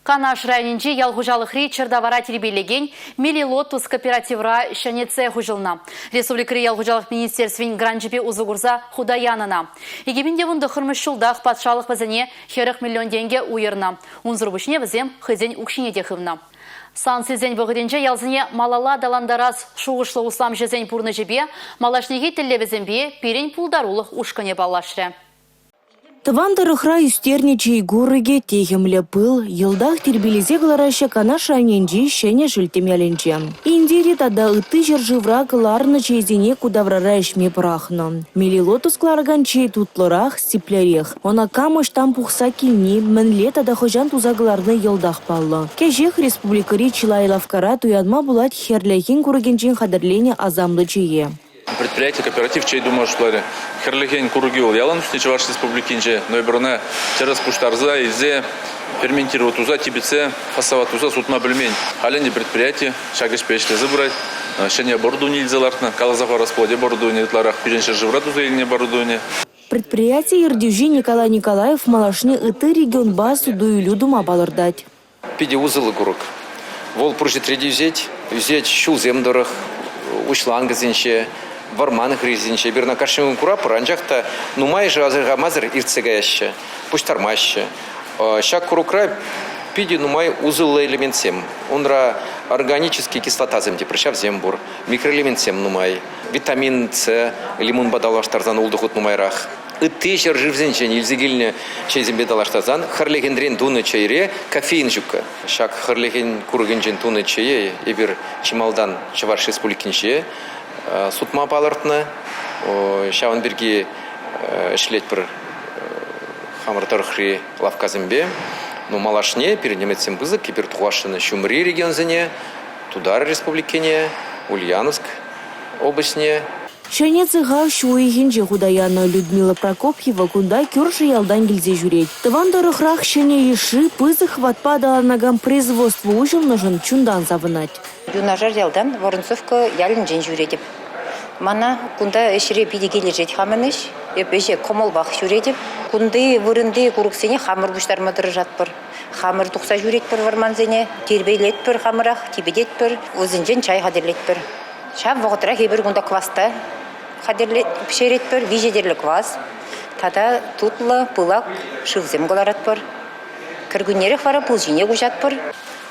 Канаш районинче ялгужалыхри чердавара теребелеген милилотус кооперативра шанеце хужылна. Республикари ялгужалых министерствен гранжипе узугурза худаянына. Егебінде вунды хырмыш шулдах патшалық вазане 40 миллион деньги уйырна. Унзрубышне вазем хызен укшине дехывна. Сан сезен бұғыденже ялзыне малала даландарас шуғышлы услам жезен пурны жебе, малашнеге тіллевізенбе перен пулдарулық ушкане балашры. Тавандарыхра юстерничей гурыге техемле пыл, елдах тербелезе глараща канаш районинче шене жильтемяленче. Индири тада ыты жержывра кыларны чейзене кудаврара ишме прахно. Милилотус кларганчей тутлырах степлерех. Она камыш там пухса килни, мэнле тада хожан тузагларны елдах паллы. Кежех республикари Чилайлавкара туядма булат херлехин гурыгенчен хадерлене азамлы чее. Предприятие, кооператив, чей думаю, что херлеген куругил ялан в ваш республикинче, но и броне через пуштарза изе ферментировать уза тибице фасовать уза сутма бельмень. Халенди предприятие шагаш пешли забрать, шене оборудование изолартно, калазафа расплоде оборудование тларах пиренше живрат уза или не оборудование. Предприятие Ирдюжи Николай Николаев малашне ыты регион басу дую людум абалырдать. Пиди узылы курук. Вол пружит реди взять щул земдорах, ушланга зинче. Варманы хризинче, бирна кашемым курапыр, анжақта нумай же азырға мазыр ирцегаяще, пуштармаще. Шак курукрай пиди нумай узылы элемент сем. Онра органический кислота земде, прыщав зембур, микроэлемент сем нумай, витамин С, лимон бадалаштарзан улдыхут нумайрах. Ыты жерживзенче нельзигильне чей зембе далаштарзан, харлегендрен туны чайре, кофеин жука. Шак харлеген кургенжен туны чае, ебір чималдан чаваш республикинче, сутма балартны, шаван берге шлет бір хамыртархри лавказымбе, но малашне перенеметсем бызык, кипер тухашыны Шумри регионзене, Тудар республикине, Ульяновск областне. Шанецыға шуйгенже худаяна Людмила Прокопьева кунда кюрши ялдан гильзе жюреть. Тавандарыхрах шене еши пызых ватпадаланагам производство ужил нужен чундан завынать. Юнажар ялдан Воронцовка ялин жен жюретіп. Мана кунда эшире бидегеле жет хамыныш, эпеше комолбақ жюретіп. Кунды вырынды куруксене хамыр буштарма дырыжат бір. Хамыр тұқса жюрет бір варманзене, тербейлет бір хамырақ, тибедет бір, өзінжен чай қадерлет бір. Шам вағытыра кейбір күнда кваста қадерлет пішерет бір, вижедерлі квас. Тада тутлы, пылак, шывзем голарат бір. Кіргінері қвара пұлжине күжат бір.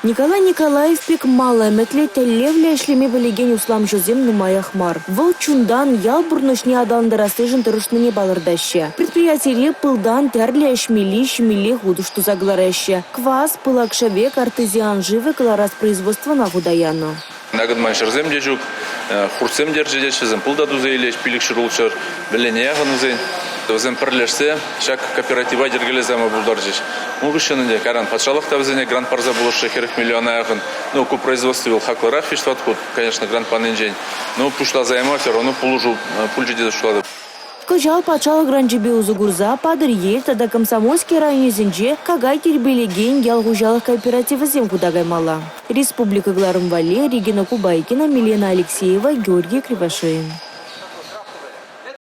Николай Николаев пек мало метле телевле эшлеме білеген услам жозем нумаяхмар. Вол чундан ял бурнышне адаландарасы жынтырышныне балырдаще. Предприятие пылдан тәрле шмели худушту заглараще. Квас, пылак шавек, артезиан живы кларас производства на худаяну. Нагад маншырзем дежук, хурсем держедешезем, пылдаду заилеш, пилик шырулшыр, белене ягынузен. Өзен пірлешсе, шак кооператива дергелеземі бұлдаржеш. Мұғышынынде каран патшалық тавзене грант парза бұлышы 40 миллион аяғын. Ну, ку производстве был хакларах фиштватку, конечно, грант паненжень. Ну, пушла займа, все равно пульжи деду шлады. Кожал пачала гранжибе узугурза, падыр ел, тада комсомольский районе зенже, кагай тербелеген ялгужалых кооперативы зем кудагаймала. Республика Гларым Вале, Регина Кубайкина, Милена Алексеева, Георгий Кривошеин.